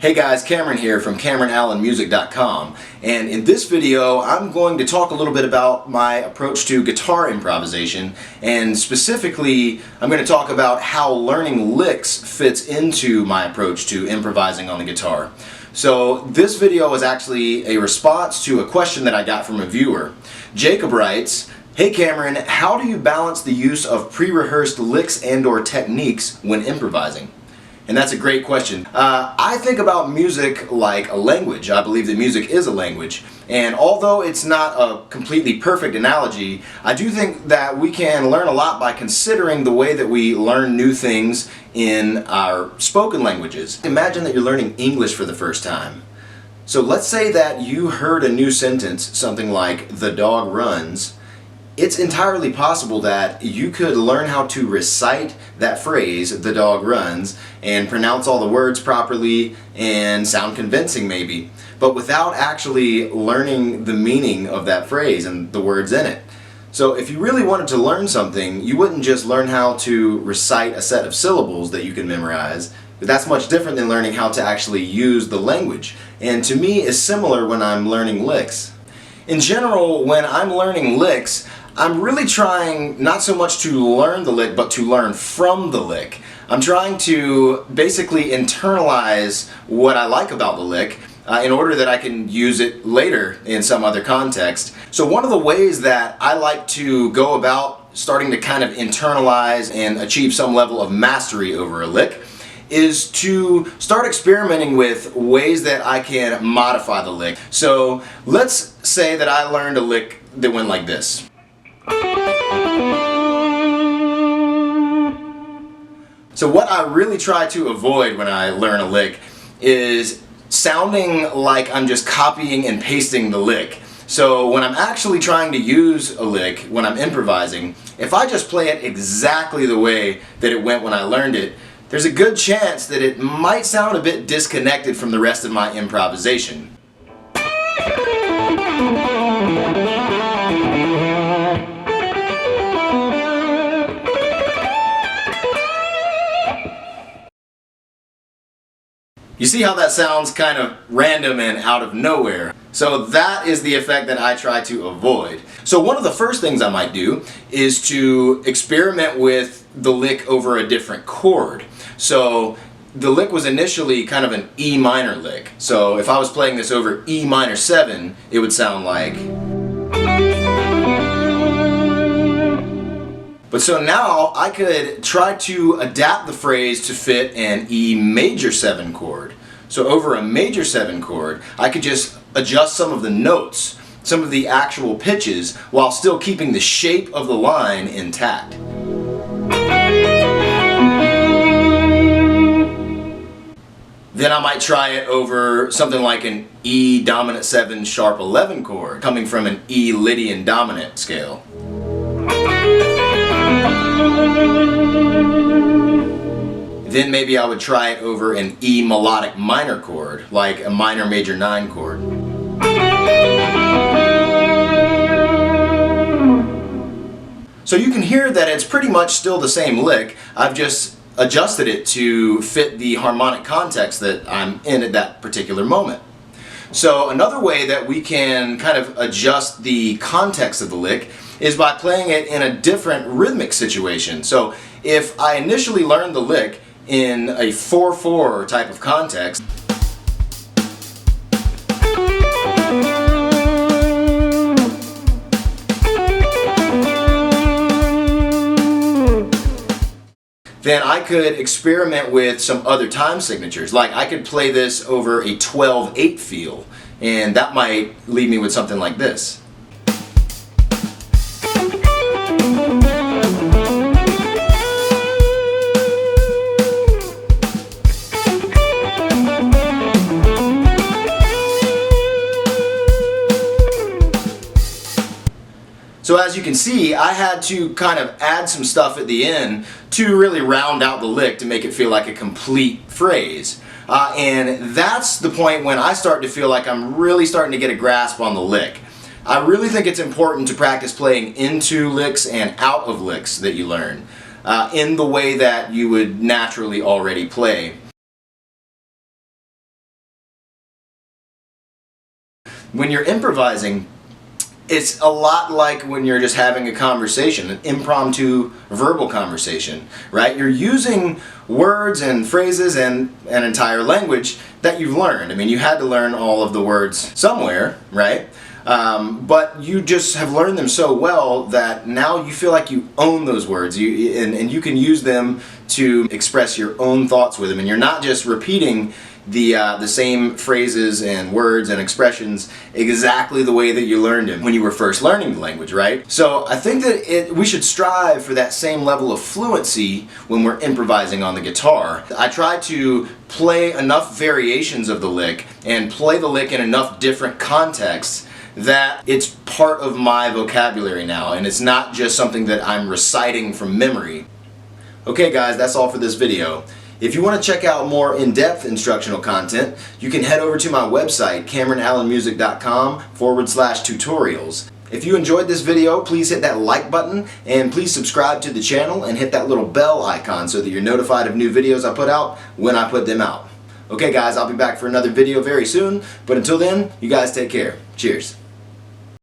Hey guys, Cameron here from CameronAllenMusic.com, and in this video I'm going to talk a little bit about my approach to guitar improvisation, and specifically I'm going to talk about how learning licks fits into my approach to improvising on the guitar. So this video is actually a response to a question that I got from a viewer. Jacob writes, "Hey Cameron, how do you balance the use of pre-rehearsed licks and/or techniques when improvising?" And that's a great question. I think about music like a language. I believe that music is a language. And although it's not a completely perfect analogy, I do think that we can learn a lot by considering the way that we learn new things in our spoken languages. Imagine that you're learning English for the first time. So let's say that you heard a new sentence, something like, "The dog runs." It's entirely possible that you could learn how to recite that phrase, "the dog runs," and pronounce all the words properly and sound convincing maybe, but without actually learning the meaning of that phrase and the words in it. So if you really wanted to learn something, you wouldn't just learn how to recite a set of syllables that you can memorize. But that's much different than learning how to actually use the language. And to me, it's similar when I'm learning licks. In general, when I'm learning licks, I'm really trying not so much to learn the lick, but to learn from the lick. I'm trying to basically internalize what I like about the lick in order that I can use it later in some other context. So one of the ways that I like to go about starting to kind of internalize and achieve some level of mastery over a lick is to start experimenting with ways that I can modify the lick. So let's say that I learned a lick that went like this. So what I really try to avoid when I learn a lick is sounding like I'm just copying and pasting the lick. So when I'm actually trying to use a lick, when I'm improvising, if I just play it exactly the way that it went when I learned it, there's a good chance that it might sound a bit disconnected from the rest of my improvisation. You see how that sounds kind of random and out of nowhere? So that is the effect that I try to avoid. So one of the first things I might do is to experiment with the lick over a different chord. So the lick was initially kind of an E minor lick. So if I was playing this over E minor 7, it would sound like... But so now I could try to adapt the phrase to fit an E major 7 chord. So over a major 7 chord, I could just adjust some of the notes, some of the actual pitches, while still keeping the shape of the line intact. Then I might try it over something like an E dominant 7 sharp 11 chord, coming from an E Lydian dominant scale. Then maybe I would try it over an E melodic minor chord, like a minor major 9 chord. So you can hear that it's pretty much still the same lick. I've just adjusted it to fit the harmonic context that I'm in at that particular moment. So another way that we can kind of adjust the context of the lick is by playing it in a different rhythmic situation. So if I initially learned the lick in a 4/4 type of context, then I could experiment with some other time signatures. Like I could play this over a 12/8 feel, and that might leave me with something like this. So as you can see, I had to kind of add some stuff at the end to really round out the lick to make it feel like a complete phrase. And that's the point when I start to feel like I'm really starting to get a grasp on the lick. I really think it's important to practice playing into licks and out of licks that you learn in the way that you would naturally already play. when you're improvising, it's a lot like when you're just having a conversation, an impromptu verbal conversation, right? You're using words and phrases and an entire language that you've learned. I mean, you had to learn all of the words somewhere, right? But you just have learned them so well that now you feel like you own those words, and you can use them to express your own thoughts with them, and you're not just repeating the same phrases and words and expressions exactly the way that you learned them when you were first learning the language, right? So I think that we should strive for that same level of fluency when we're improvising on the guitar. I try to play enough variations of the lick and play the lick in enough different contexts that it's part of my vocabulary now, and it's not just something that I'm reciting from memory. Okay guys, that's all for this video. If you want to check out more in-depth instructional content, you can head over to my website, CameronAllenMusic.com/tutorials. If you enjoyed this video, please hit that like button, and please subscribe to the channel and hit that little bell icon so that you're notified of new videos I put out when I put them out. Okay guys, I'll be back for another video very soon, but until then, you guys take care. Cheers.